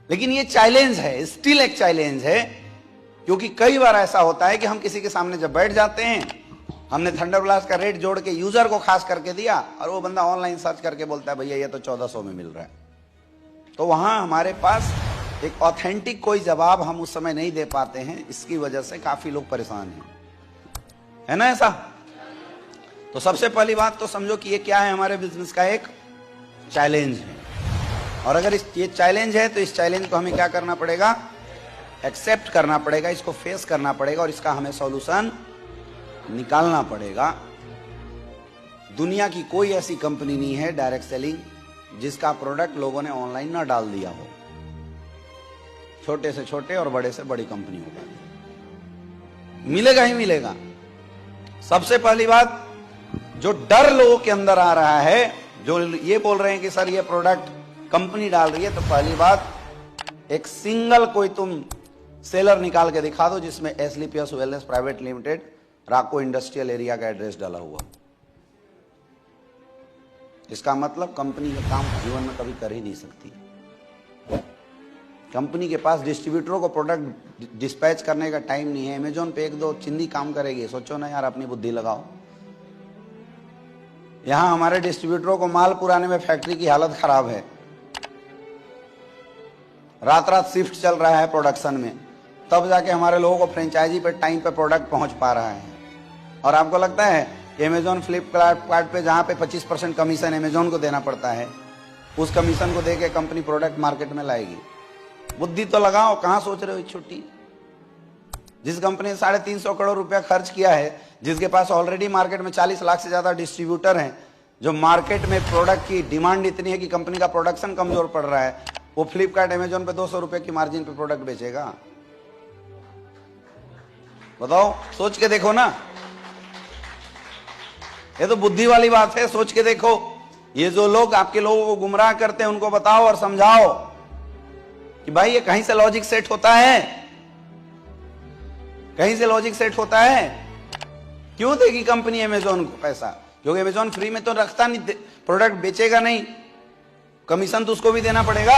लेकिन ये चैलेंज है, स्टिल एक चैलेंज है, क्योंकि कई बार ऐसा होता है कि हम किसी के सामने जब बैठ जाते हैं, हमने थंडरब्लास्ट का रेट जोड़ के यूजर को खास करके दिया और वो बंदा ऑनलाइन सर्च करके बोलता है भैया ये तो 1400 में मिल रहा है, तो वहां हमारे पास एक ऑथेंटिक कोई जवाब हम उस समय नहीं दे पाते हैं। इसकी वजह से काफी लोग परेशान हैं, है ना ऐसा? तो सबसे पहली बात तो समझो कि ये क्या है, हमारे बिजनेस का एक चैलेंज है। और अगर ये चैलेंज है तो इस चैलेंज को हमें क्या करना पड़ेगा? एक्सेप्ट करना पड़ेगा, इसको फेस करना पड़ेगा और इसका हमें सॉल्यूशन निकालना पड़ेगा। दुनिया की कोई ऐसी कंपनी नहीं है डायरेक्ट सेलिंग जिसका प्रोडक्ट लोगों ने ऑनलाइन ना डाल दिया हो। छोटे से छोटे और बड़े से बड़ी कंपनी होगा, मिलेगा ही मिलेगा। सबसे पहली बात, जो डर लोगों के अंदर आ रहा है, जो ये बोल रहे हैं कि सर ये प्रोडक्ट कंपनी डाल रही है, तो पहली बात, एक सिंगल कोई तुम सेलर निकाल के दिखा दो जिसमें एसलीपीएस वेलनेस प्राइवेट लिमिटेड राको इंडस्ट्रियल एरिया का एड्रेस डाला हुआ। इसका मतलब कंपनी का काम जीवन में कभी कर ही नहीं सकती। कंपनी के पास डिस्ट्रीब्यूटरों को प्रोडक्ट डिस्पैच करने का टाइम नहीं है। अमेजोन पे एक दो चिंदी काम करेगी, सोचो ना यार, अपनी बुद्धि लगाओ। यहां हमारे डिस्ट्रीब्यूटरों को माल पुराने में फैक्ट्री की हालत खराब है, रात रात शिफ्ट चल रहा है प्रोडक्शन में, तब जाके हमारे लोगों को फ्रेंचाइजी पे टाइम पे प्रोडक्ट पहुंच पा रहा है। और आपको लगता है कि अमेजोन फ्लिपकार्ट पे जहां पे 25% कमीशन अमेजोन को देना पड़ता है, उस कमीशन को देके कंपनी प्रोडक्ट मार्केट में लाएगी? बुद्धि तो लगाओ, कहां सोच रहे हो छुट्टी? जिस कंपनी ने 350 करोड़ रुपया खर्च किया है, जिसके पास ऑलरेडी मार्केट में 40 लाख से ज्यादा डिस्ट्रीब्यूटर हैं, जो मार्केट में प्रोडक्ट की डिमांड इतनी है कि कंपनी का प्रोडक्शन कमजोर पड़ रहा है, वो फ्लिपकार्ट अमेजोन पे 200 रुपए की मार्जिन पे प्रोडक्ट बेचेगा? बताओ, सोच के देखो ना। ये तो बुद्धि वाली बात है, सोच के देखो। ये जो लोग आपके लोगों को गुमराह करते हैं, उनको बताओ और समझाओ कि भाई ये कहीं से लॉजिक सेट होता है, कहीं से लॉजिक सेट होता है। क्यों देगी कंपनी अमेजोन को पैसा? क्योंकि अमेजोन फ्री में तो रखता नहीं, प्रोडक्ट बेचेगा नहीं, कमीशन तो उसको भी देना पड़ेगा।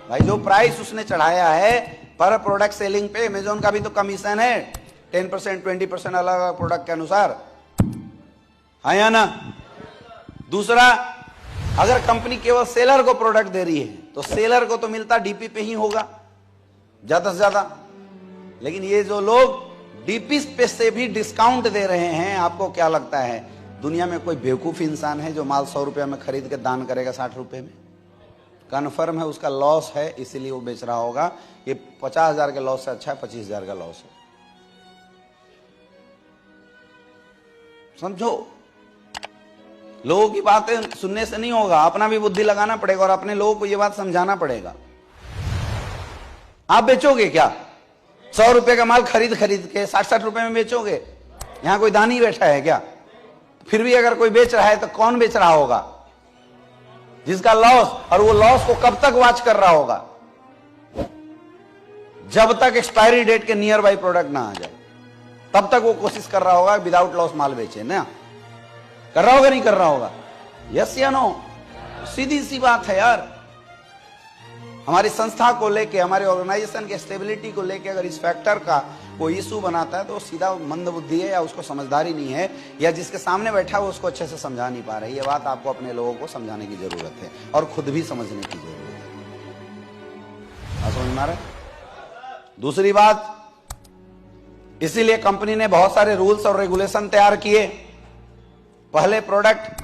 भाई जो प्राइस उसने चढ़ाया है पर प्रोडक्ट सेलिंग पे, अमेजोन का भी तो कमीशन है 10%, 20% अलग अलग प्रोडक्ट के अनुसार, है या ना? दूसरा, अगर कंपनी केवल सेलर को प्रोडक्ट दे रही है तो सेलर को तो मिलता डीपी पे ही होगा ज्यादा से ज्यादा। लेकिन ये जो लोग डीपी पे से भी डिस्काउंट दे रहे हैं, आपको क्या लगता है दुनिया में कोई बेवकूफ इंसान है जो माल 100 रुपये में खरीद के दान करेगा 60 रुपये में? कन्फर्म है उसका लॉस है, इसीलिए वो बेच रहा होगा। ये 50,000 के लॉस से अच्छा है 25,000 का लॉस है। समझो, लोगों की बातें सुनने से नहीं होगा, अपना भी बुद्धि लगाना पड़ेगा और अपने लोगों को यह बात समझाना पड़ेगा। आप बेचोगे क्या 100 रुपए का माल खरीद के 60-60 रुपए में बेचोगे? यहां कोई दानी बैठा है क्या? फिर भी अगर कोई बेच रहा है तो कौन बेच रहा होगा? जिसका लॉस, और वो लॉस को कब तक वॉच कर रहा होगा? जब तक एक्सपायरी डेट के नियर बाई प्रोडक्ट ना आ जाए, तब तक वो कोशिश कर रहा होगा विदाउट लॉस माल बेचे ना। कर रहा होगा, नहीं कर रहा होगा? यस या नो? सीधी सी बात है यार। हमारी संस्था को लेके, हमारे ऑर्गेनाइजेशन के स्टेबिलिटी को लेके अगर इस फैक्टर का कोई इशू बनाता है तो सीधा मंद बुद्धि है, या उसको समझदारी नहीं है, या जिसके सामने बैठा है उसको अच्छे से समझा नहीं पा रहे। ये बात आपको अपने लोगों को समझाने की जरूरत है और खुद भी समझने की जरूरत है। समझ में आ रहा है? दूसरी बात, इसीलिए कंपनी ने बहुत सारे रूल्स और रेगुलेशन तैयार किए। पहले प्रोडक्ट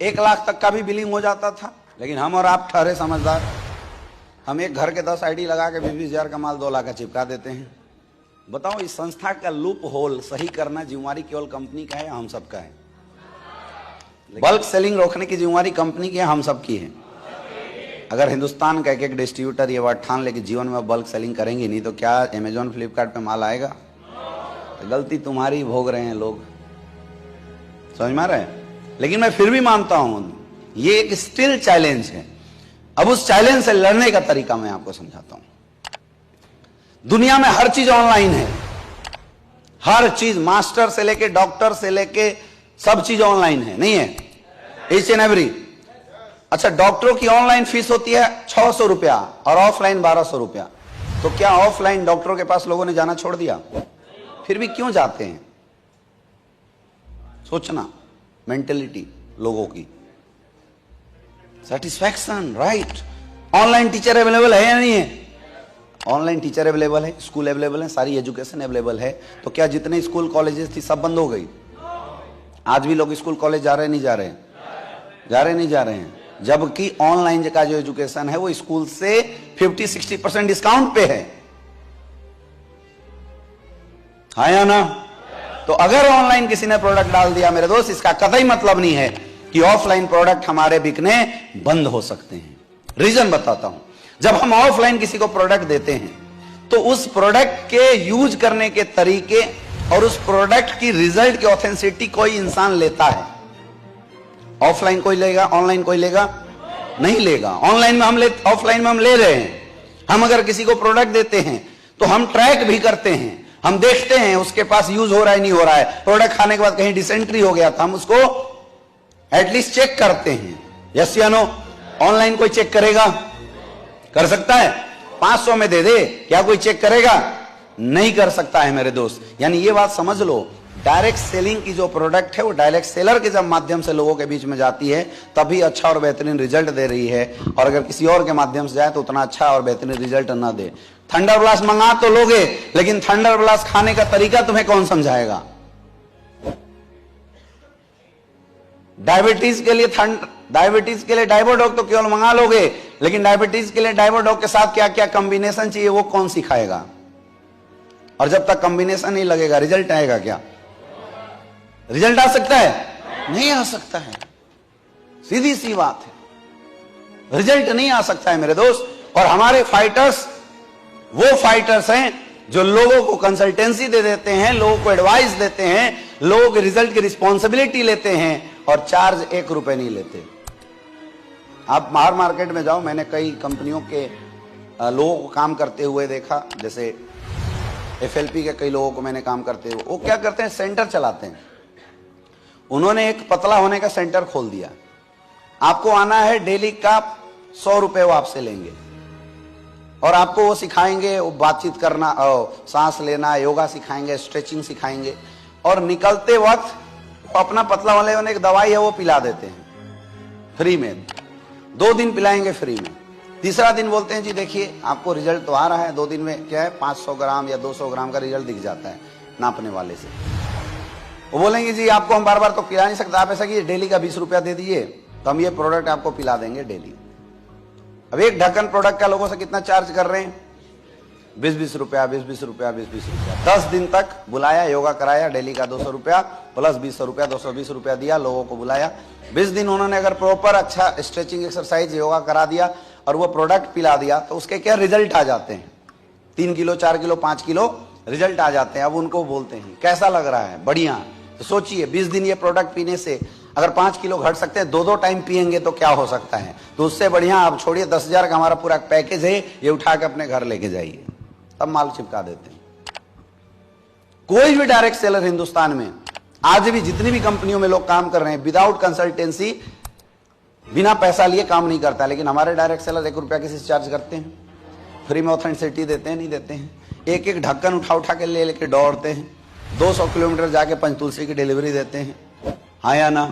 1 लाख तक का भी बिलिंग हो जाता था, लेकिन हम और आप ठहरे समझदार, हम एक घर के 10 आईडी लगा के 20,000 का माल 2 लाख का चिपका देते हैं। बताओ, इस संस्था का लूप होल सही करना जिम्मेवारी केवल कंपनी का है या हम सबका है? बल्क सेलिंग रोकने की जिम्मेवारी कंपनी की है, हम सबकी है। अगर हिंदुस्तान का एक डिस्ट्रीब्यूटर ये बात ठान ले कि जीवन में बल्क सेलिंग करेंगे नहीं, तो क्या अमेजोन फ्लिपकार्ट पे माल आएगा? तो गलती तुम्हारी भोग रहे हैं लोग। समझ में आ रहा है? लेकिन मैं फिर भी मानता हूं ये एक स्टिल चैलेंज है। अब उस चैलेंज से लड़ने का तरीका मैं आपको समझाता हूं। दुनिया में हर चीज ऑनलाइन है, हर चीज, मास्टर से लेके डॉक्टर से लेके सब चीज ऑनलाइन है, नहीं है? Each and every. अच्छा, डॉक्टरों की ऑनलाइन फीस होती है 600 रुपया और ऑफलाइन 1200 रुपया। तो क्या ऑफलाइन डॉक्टरों के पास लोगों ने जाना छोड़ दिया? फिर भी क्यों जाते हैं? सोचना, मेंटेलिटी लोगों की, satisfaction, right. Online teacher available है या नहीं है? ऑनलाइन टीचर अवेलेबल है, स्कूल अवेलेबल है, सारी एजुकेशन अवेलेबल है। तो क्या जितने स्कूल कॉलेजेस थी सब बंद हो गई? आज भी लोग स्कूल कॉलेज जा रहे हैं, नहीं जा रहे हैं? जा रहे नहीं जा रहे हैं? जबकि ऑनलाइन का जो एजुकेशन है वो स्कूल से 50-60% डिस्काउंट पे है या ना? तो अगर ऑनलाइन किसी ने प्रोडक्ट डाल दिया मेरे दोस्त, इसका कतई मतलब नहीं है कि ऑफलाइन प्रोडक्ट हमारे बिकने बंद हो सकते हैं। रीजन बताता हूं। जब हम ऑफलाइन किसी को प्रोडक्ट देते हैं तो उस प्रोडक्ट के यूज करने के तरीके और उस प्रोडक्ट की रिजल्ट की ऑथेंटिसिटी कोई इंसान लेता है। ऑफलाइन कोई लेगा, ऑनलाइन कोई लेगा? नहीं लेगा। ऑनलाइन में हम ऑफलाइन में हम ले रहे हैं। हम अगर किसी को प्रोडक्ट देते हैं तो हम ट्रैक भी करते हैं, हम देखते हैं उसके पास यूज हो रहा है नहीं हो रहा है। प्रोडक्ट खाने के बाद कहीं डिसेंट्री हो गया था, हम उसको एटलीस्ट चेक करते हैं। यस या नो? ऑनलाइन कोई चेक करेगा? कर सकता है? 500 में दे दे, क्या कोई चेक करेगा? नहीं कर सकता है मेरे दोस्त। यानी ये बात समझ लो, डायरेक्ट सेलिंग की जो प्रोडक्ट है वो डायरेक्ट सेलर के जब माध्यम से लोगों के बीच में जाती है तभी अच्छा और बेहतरीन रिजल्ट दे रही है, और अगर किसी और के माध्यम से जाए तो उतना अच्छा और बेहतरीन रिजल्ट ना दे। थंडर ब्लास्ट मंगा तो लोगे, लेकिन थंडर ब्लास्ट खाने का तरीका तुम्हें कौन समझाएगा? डायबिटीज के लिए डाइबोडॉक तो केवल मंगा लोगे, लेकिन डायबिटीज के लिए डाइबोडॉक के साथ क्या क्या कॉम्बिनेशन चाहिए वो कौन सिखाएगा? और जब तक कॉम्बिनेशन नहीं लगेगा रिजल्ट आएगा क्या? रिजल्ट आ सकता है? नहीं आ सकता है। सीधी सी बात है, रिजल्ट नहीं आ सकता है मेरे दोस्त। और हमारे फाइटर्स वो फाइटर्स हैं जो लोगों को कंसल्टेंसी दे देते हैं, लोगों को एडवाइस देते हैं, लोगों के रिजल्ट की रिस्पॉन्सिबिलिटी लेते हैं और चार्ज 1 रुपए नहीं लेते। आप बाहर मार्केट में जाओ, मैंने कई कंपनियों के लोगों को काम करते हुए देखा, जैसे FLP के कई लोगों को मैंने काम करते हुए। वो क्या करते हैं, सेंटर चलाते हैं। उन्होंने एक पतला होने का सेंटर खोल दिया। आपको आना है, डेली का 100 रुपए वो आपसे लेंगे और आपको वो सिखाएंगे, वो बातचीत करना, सांस लेना, योगा सिखाएंगे, स्ट्रेचिंग सिखाएंगे, और निकलते वक्त वो अपना पतला होने एक दवाई है वो पिला देते हैं फ्री में। 2 दिन पिलाएंगे फ्री में। तीसरा दिन बोलते हैं जी देखिए आपको रिजल्ट तो आ रहा है, 2 दिन में क्या है 500 ग्राम या 200 ग्राम का रिजल्ट दिख जाता है नापने वाले से। वो बोलेंगे जी आपको हम बार बार तो पिला नहीं सकता, आप ऐसा कीजिए डेली का 20 रुपया दे दीजिए तो हम ये प्रोडक्ट आपको पिला देंगे डेली। अब एक ढक्कन प्रोडक्ट का लोगों से कितना चार्ज कर रहे हैं? 20-20 रुपया, 20-20 रुपया, 20-20 रुपया। 10 दिन तक बुलाया, योगा कराया, डेली का 200 रुपया प्लस 200 रुपया, 220 रुपया दिया, लोगों को बुलाया। 20 दिन उन्होंने अगर प्रॉपर अच्छा स्ट्रेचिंग एक्सरसाइज योगा करा दिया और वो प्रोडक्ट पिला दिया तो उसके क्या रिजल्ट आ जाते हैं? 3 किलो, 4 किलो, 5 किलो रिजल्ट आ जाते हैं। अब उनको बोलते हैं कैसा लग रहा है? बढ़िया। तो सोचिए 20 दिन ये प्रोडक्ट पीने से अगर 5 किलो घट सकते हैं, 2-2 टाइम पिएंगे तो क्या हो सकता है? तो उससे बढ़िया आप छोड़िए, 10,000 का हमारा पूरा पैकेज है, ये उठा के अपने घर लेके जाइए, तब माल चिपका देते हैं। कोई भी डायरेक्ट सेलर हिंदुस्तान में आज भी जितनी भी कंपनियों में लोग काम कर रहे हैं विदाउट कंसल्टेंसी, बिना पैसा लिए काम नहीं करता। लेकिन हमारे डायरेक्ट सेलर 1 रुपया किसी से चार्ज करते हैं? फ्री में ऑथेंटिसिटी देते हैं? नहीं देते हैं। एक एक ढक्कन उठा के ले लेके दौड़ते हैं, 200 किलोमीटर जाके पंचतुलसी की डिलीवरी देते हैं। हाँ या ना?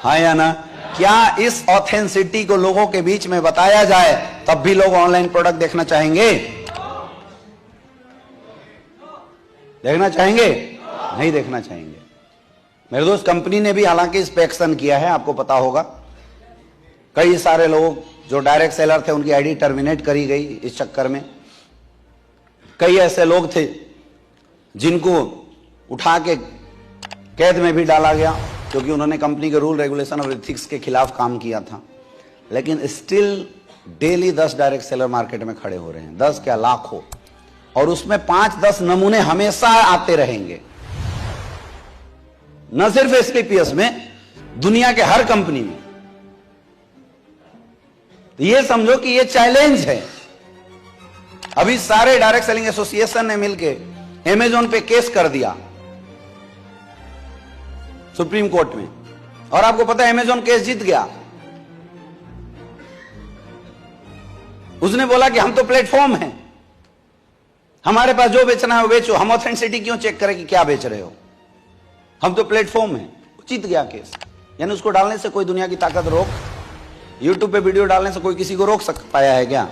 हाँ या ना? क्या इस ऑथेंटिसिटी को लोगों के बीच में बताया जाए तब भी लोग ऑनलाइन प्रोडक्ट देखना चाहेंगे? देखना चाहेंगे? नहीं देखना चाहेंगे मेरे दोस्त। कंपनी ने भी हालांकि इंस्पेक्शन किया है, आपको पता होगा। कई सारे लोग जो डायरेक्ट सेलर थे उनकी आईडी टर्मिनेट करी गई इस चक्कर में। कई ऐसे लोग थे जिनको उठा के कैद में भी डाला गया क्योंकि उन्होंने कंपनी के रूल रेगुलेशन और एथिक्स के खिलाफ काम किया था। लेकिन still daily 10 direct seller market में खड़े हो रहे हैं, 10 क्या लाखों, और उसमें 5-10 नमूने हमेशा आते रहेंगे। न सिर्फ SPPS में, दुनिया के हर कंपनी में। तो ये समझो कि ये चैलेंज है। अभी सारे डायरेक्ट सेलिंग एसोसिएशन ने मिलकर अमेजोन पे केस कर दिया सुप्रीम कोर्ट में, और आपको पता है अमेजोन केस जीत गया। उसने बोला कि हम तो प्लेटफॉर्म हैं, हमारे पास जो बेचना है वो बेचो, हम ऑथेंटिसिटी क्यों चेक करें कि क्या बेच रहे हो, हम तो प्लेटफॉर्म हैं। जीत गया केस। यानी उसको डालने से कोई दुनिया की ताकत रोक, यूट्यूब पे वीडियो डालने से कोई किसी को रोक पाया है क्या?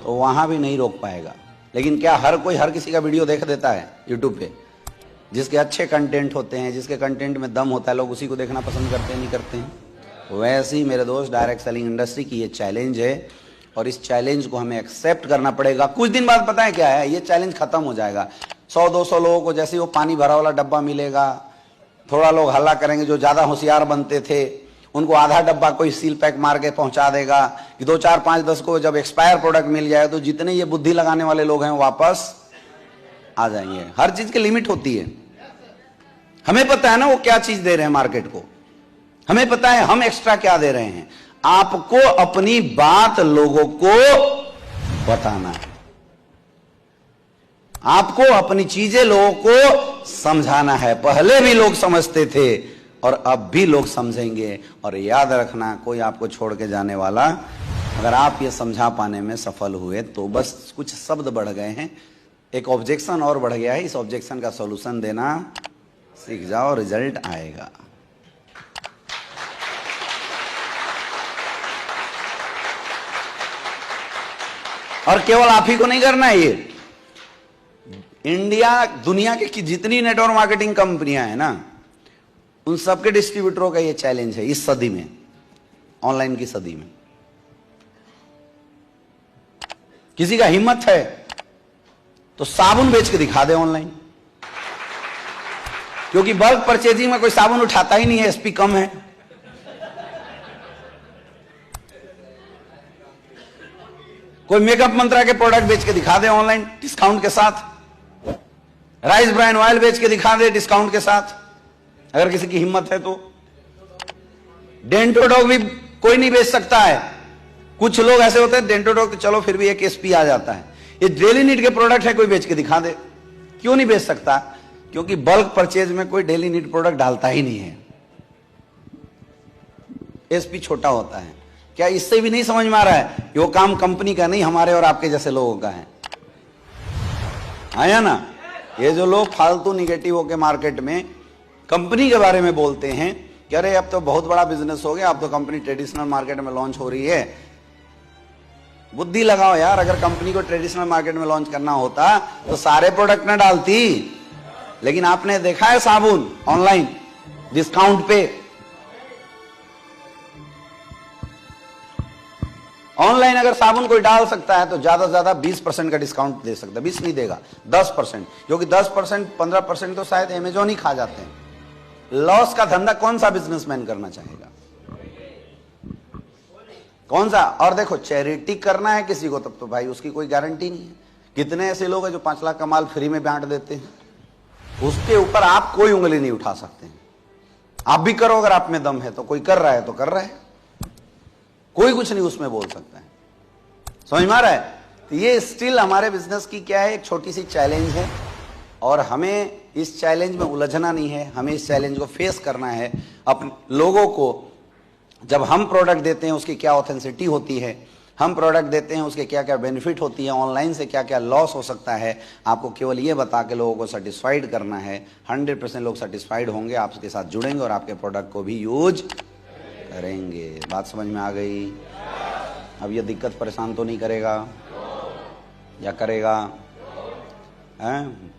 तो वहां भी नहीं रोक पाएगा। लेकिन क्या हर कोई हर किसी का वीडियो देख देता है यूट्यूब पे? जिसके अच्छे कंटेंट होते हैं, जिसके कंटेंट में दम होता है, लोग उसी को देखना पसंद करते हैं, नहीं करते हैं? वैसे ही मेरे दोस्त, डायरेक्ट सेलिंग इंडस्ट्री की ये चैलेंज है और इस चैलेंज को हमें एक्सेप्ट करना पड़ेगा। कुछ दिन बाद पता है क्या है, ये चैलेंज खत्म हो जाएगा। 100-200 लोगों को जैसे वो पानी भरा वाला डब्बा मिलेगा, थोड़ा लोग हल्ला करेंगे, जो ज्यादा होशियार बनते थे उनको आधा डब्बा कोई सील पैक मार के पहुंचा देगा कि 2, 4, 5, 10 को जब एक्सपायर प्रोडक्ट मिल जाए तो जितने ये बुद्धि लगाने वाले लोग हैं वापस आ जाएंगे। हर चीज की लिमिट होती है। हमें पता है ना वो क्या चीज दे रहे हैं मार्केट को, हमें पता है हम एक्स्ट्रा क्या दे रहे हैं। आपको अपनी बात लोगों को बताना है, आपको अपनी चीजें लोगों को समझाना है। पहले भी लोग समझते थे और अब भी लोग समझेंगे। और याद रखना, कोई आपको छोड़ के जाने वाला, अगर आप ये समझा पाने में सफल हुए तो बस कुछ शब्द बढ़ गए हैं, एक ऑब्जेक्शन और बढ़ गया है, इस ऑब्जेक्शन का सॉल्यूशन देना सीख जाओ, रिजल्ट आएगा। और केवल आप ही को नहीं करना है ये, इंडिया, दुनिया की जितनी नेटवर्क मार्केटिंग कंपनियां हैं ना, उन सबके डिस्ट्रीब्यूटरों का ये चैलेंज है इस सदी में, ऑनलाइन की सदी में। किसी का हिम्मत है तो साबुन बेच के दिखा दे ऑनलाइन, क्योंकि बल्क परचेजिंग में कोई साबुन उठाता ही नहीं है, एसपी कम है। कोई मेकअप मंत्रा के प्रोडक्ट बेच के दिखा दे ऑनलाइन डिस्काउंट के साथ, राइस ब्राइन ऑयल बेच के दिखा दे डिस्काउंट के साथ, अगर किसी की हिम्मत है तो। डेंटोडॉग भी कोई नहीं बेच सकता है। कुछ लोग ऐसे होते हैं, डेंटोडॉग तो चलो फिर भी एक एसपी आ जाता है, ये डेली नीड के प्रोडक्ट है, कोई बेच के दिखा दे। क्यों नहीं बेच सकता? क्योंकि बल्क परचेज में कोई डेली नीड प्रोडक्ट डालता ही नहीं है, एसपी छोटा होता है। क्या इससे भी नहीं समझ में आ रहा है कि वो काम कंपनी का नहीं, हमारे और आपके जैसे लोगों का है? आया ना? ये जो लोग फालतू निगेटिव होके मार्केट में कंपनी के बारे में बोलते हैं कि अरे अब तो बहुत बड़ा बिजनेस हो गया, अब तो कंपनी ट्रेडिशनल मार्केट में लॉन्च हो रही है। बुद्धि लगाओ यार, अगर कंपनी को ट्रेडिशनल मार्केट में लॉन्च करना होता तो सारे प्रोडक्ट ना डालती। लेकिन आपने देखा है साबुन ऑनलाइन डिस्काउंट पे, ऑनलाइन अगर साबुन कोई डाल सकता है तो ज्यादा से ज्यादा 20% का डिस्काउंट दे सकता है। 20 नहीं देगा, 10%, क्योंकि 10%, 15% तो शायद अमेजोन ही खा जाते हैं। लॉस का धंधा कौन सा बिजनेसमैन करना चाहेगा? कौन सा? और देखो, चैरिटी करना है किसी को तब तो भाई उसकी कोई गारंटी नहीं है। कितने ऐसे लोग हैं जो 5 लाख का माल फ्री में बांट देते हैं, उसके ऊपर आप कोई उंगली नहीं उठा सकते हैं। आप भी करो, अगर आप में दम है तो। कोई कर रहा है तो कर रहा है, कोई कुछ नहीं उसमें बोल सकता है। समझ में आ रहा है? तो ये स्टिल हमारे बिजनेस की क्या है, एक छोटी सी चैलेंज है और हमें इस चैलेंज में उलझना नहीं है, हमें इस चैलेंज को फेस करना है। अपने लोगों को जब हम प्रोडक्ट देते हैं उसकी क्या ऑथेंटिसिटी होती है, हम प्रोडक्ट देते हैं उसके क्या क्या बेनिफिट होती है, ऑनलाइन से क्या क्या लॉस हो सकता है, आपको केवल ये बता के लोगों को सेटिस्फाइड करना है। 100% लोग सेटिस्फाइड होंगे, आपके साथ जुड़ेंगे और आपके प्रोडक्ट को भी यूज करेंगे। बात समझ में आ गई? अब ये दिक्कत परेशान तो नहीं करेगा या करेगा? हैं?